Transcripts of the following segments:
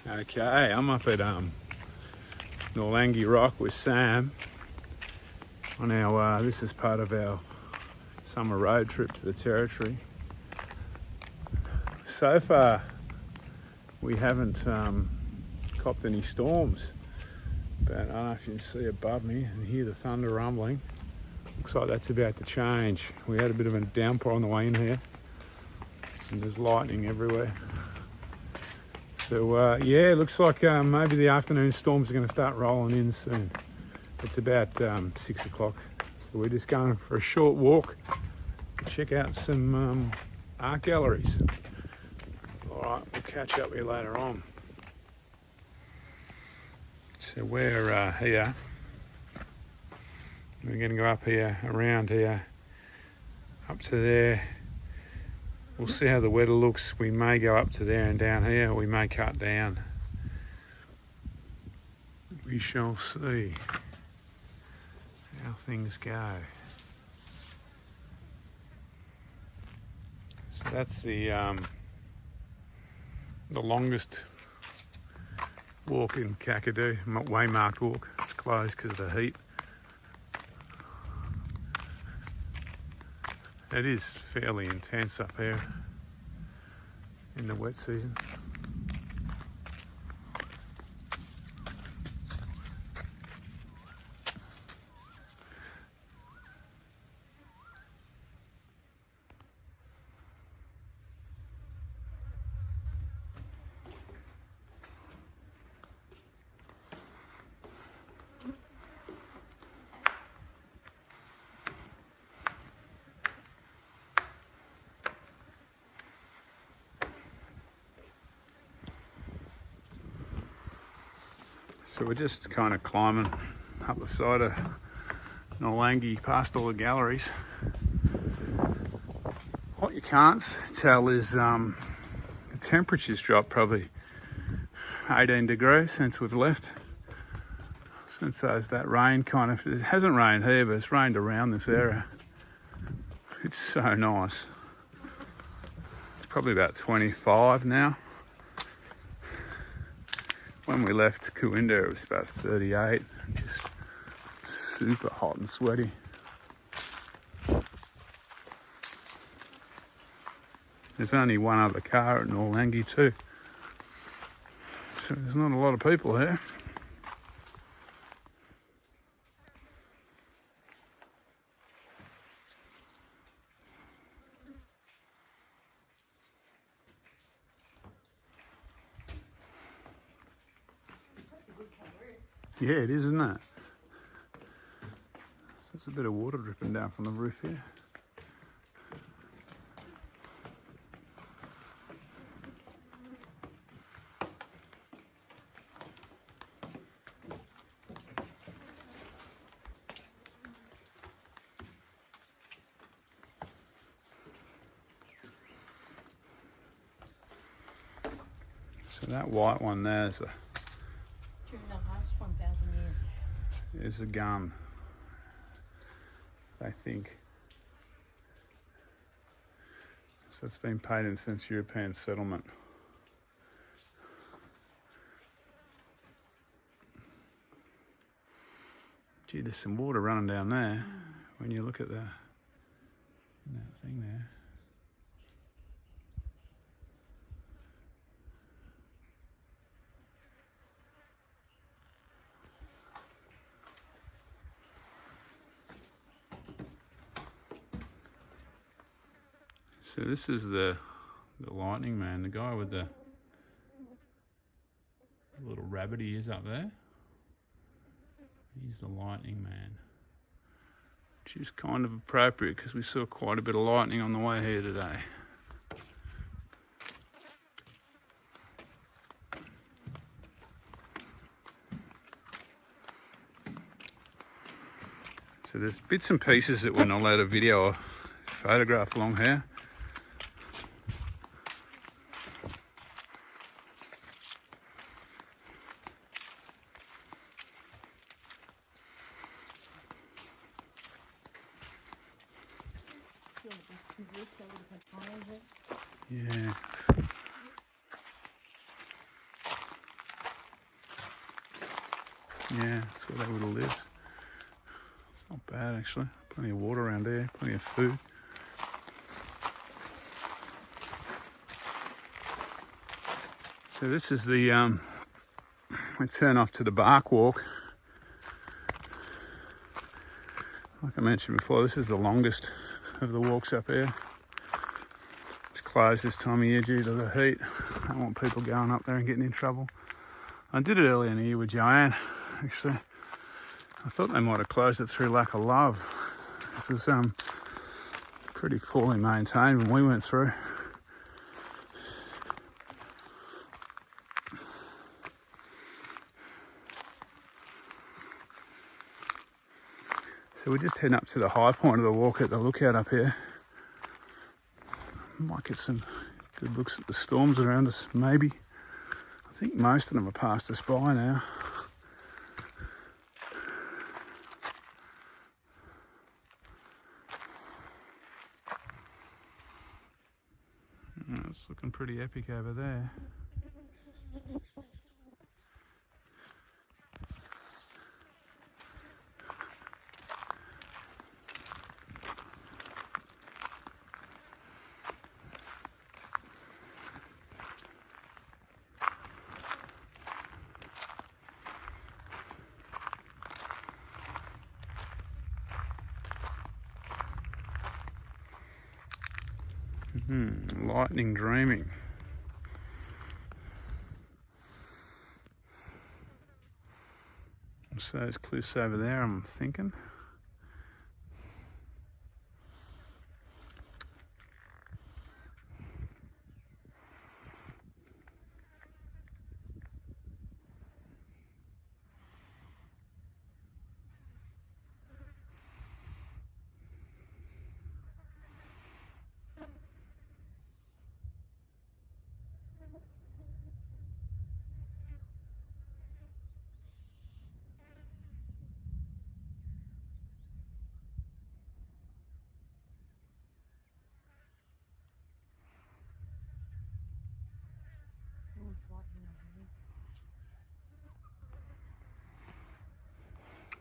Okay, I'm up at Nourlangie Rock with Sam on our, this is part of our summer road trip to the Territory. So far we haven't copped any storms, but I don't know if you can see above me and hear the thunder rumbling. Looks like that's about to change. We had a bit of a downpour on the way in here and there's lightning everywhere. So yeah, it looks like maybe the afternoon storms are going to start rolling in soon. It's about 6 o'clock. So we're just going for a short walk to check out some art galleries. All right, we'll catch up with you later on. So we're here. We're going to go up here, around here, up to there. We'll see how the weather looks. We may go up to there and down here, or we may cut down. We shall see how things go. So that's the longest walk in Kakadu, waymarked walk. It's closed because of the heat. It is fairly intense up here in the wet season. So we're just kind of climbing up the side of Nourlangie past all the galleries. What you can't tell is the temperature's dropped probably 18 degrees since we've left. Since that rain kind of, it hasn't rained here, but it's rained around this area. It's so nice. It's probably about 25 now. When we left Goin, it was about 38, just super hot and sweaty. There's only one other car at Nourlangie too, so there's not a lot of people here. Yeah, it is, isn't it? So there's a bit of water dripping down from the roof here. So that white one there is During the last 1,000 years. is a gun, I think. So it's been painted since European settlement. Gee, there's some water running down there when you look at that thing there. So this is the lightning man, the guy with the little rabbit he is up there. He's the lightning man, which is kind of appropriate because we saw quite a bit of lightning on the way here today. So there's bits and pieces that we're not allowed to video or photograph along here. Yeah. Yeah, that's where they would have lived. It's not bad actually. Plenty of water around there, plenty of food. So this is the, we turn off to the bark walk. Like I mentioned before, this is the longest of the walks up here. It's closed this time of year due to the heat. I don't want people going up there and getting in trouble. I did it earlier in the year with Joanne, actually. I thought they might have closed it through lack of love. This was pretty poorly maintained when we went through. So we're just heading up to the high point of the walk at the lookout up here. Might get some good looks at the storms around us, maybe. I think most of them are past us by now. It's looking pretty epic over there. Lightning dreaming. So there's cliffs over there, I'm thinking.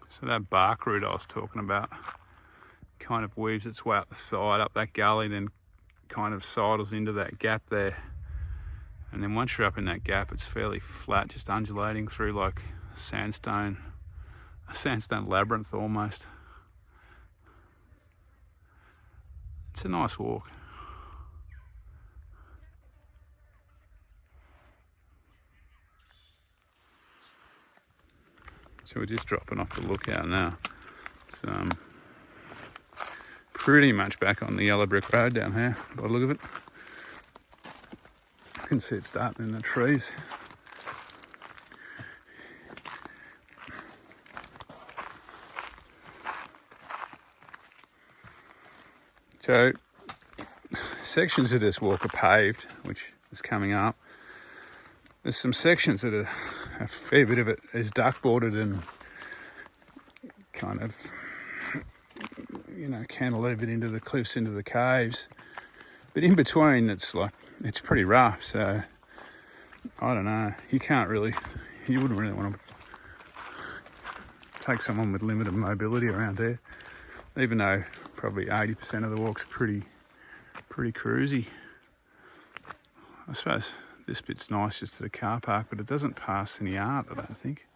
So that bark root I was talking about kind of weaves its way up the side, up that gully, then kind of sidles into that gap there. And then once you're up in that gap, it's fairly flat, just undulating through like a sandstone labyrinth almost. It's a nice walk. So we're just dropping off the lookout now. It's pretty much back on the yellow brick road down here, by the look of it. You can see it starting in the trees. So sections of this walk are paved, which is coming up. There's some sections that are, a fair bit of it is duck bordered and kind of, you know, cantilevered into the cliffs, into the caves. But in between, it's pretty rough. So I don't know. You wouldn't really want to take someone with limited mobility around there, even though probably 80% of the walk's pretty cruisy. I suppose this bit's nice just to the car park, but it doesn't pass any art, I don't think.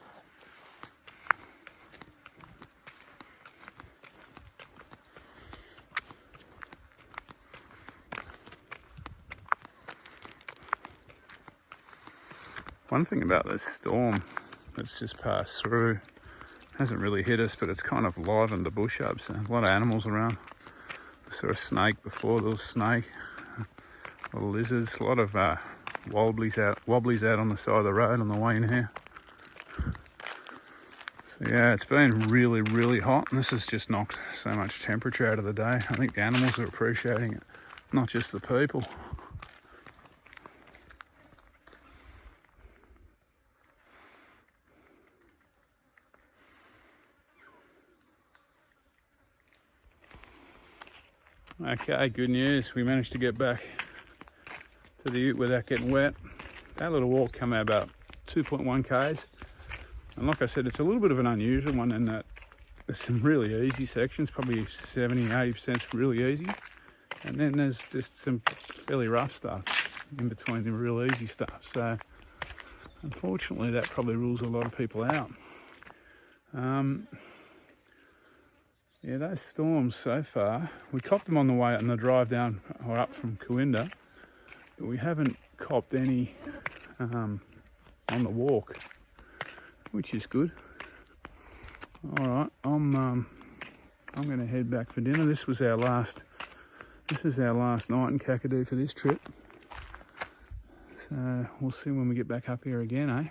One thing about this storm that's just passed through, hasn't really hit us, but it's kind of livened the bush up, so a lot of animals around. I saw a snake before, there was a snake, a lot of lizards, a lot of wobblies out on the side of the road on the way in here. So yeah, it's been really, really hot, and this has just knocked so much temperature out of the day. I think the animals are appreciating it, not just the people. Okay, good news. We managed to get back to the ute without getting wet. That little walk came out about 2.1 k's. And like I said, it's a little bit of an unusual one in that there's some really easy sections, probably 70-80% really easy. And then there's just some fairly rough stuff in between the real easy stuff. So unfortunately, that probably rules a lot of people out. Yeah, those storms so far, we copped them on the way on the drive down or up from Coinda, but we haven't copped any on the walk, which is good. All right, I'm going to head back for dinner. This is our last night in Kakadu for this trip. So we'll see when we get back up here again, eh?